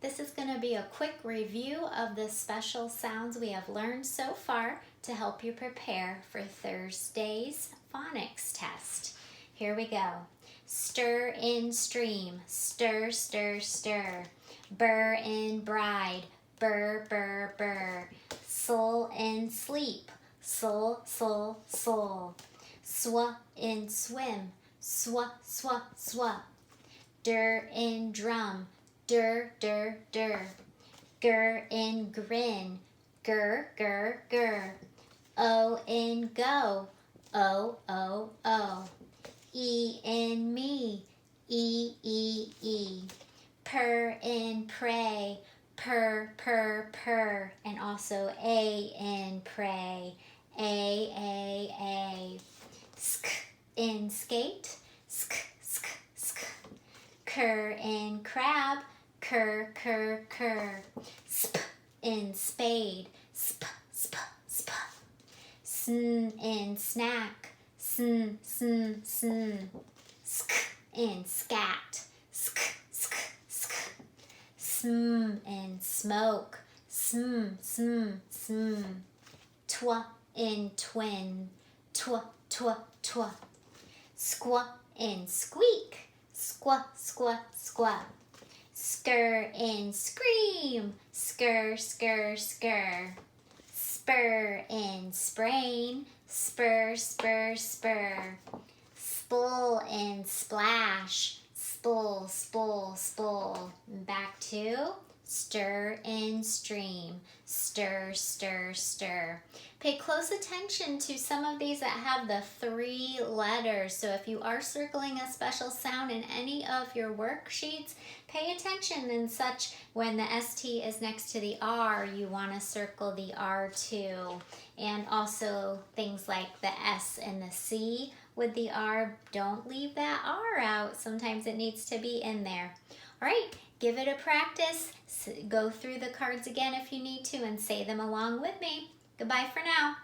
This is going to be a quick review of the special sounds we have learned so far to help you prepare for Thursday's phonics test. Here we go. Stir in stream, stir, stir, stir. Burr in bride, burr, burr, burr. Soul in sleep, soul, soul, soul. Swa in swim, swa, swa, swa. Dur in drum, dur, dur, dur. Gur in grin, gur, gur, gur. O in go, o, o, o. E in me, e, e, e. Purr in pray, purr, purr, purr. And also A in pray, A, A, A. Sk in skate, sk, sk, sk. Cur in crab, cur, cur, cur. Sp in spade, sp, sp, sp. Sn in snack, sn, sn, sn. Sk in scat, sk, sk, sk. Sm in smoke, sm, sm, sm. Twa in twin, twa, twa, twa. Squa in squeak, squa, squa, squa. Skr in scream, skr, skr, skr. Spur in sprain, spur, spur, spur. Spull in splash, spull, spull, spull. Back to stir in stream, stir, stir, stir. Pay close attention to some of these that have the 3 letters. So if you are circling a special sound in any of your worksheets, pay attention and such. When the ST is next to the R, you want to circle the R too. And also things like the S and the C with the R, don't leave that R out. Sometimes it needs to be in there. All right, give it a practice. Go through the cards again if you need to and say them along with me. Goodbye for now.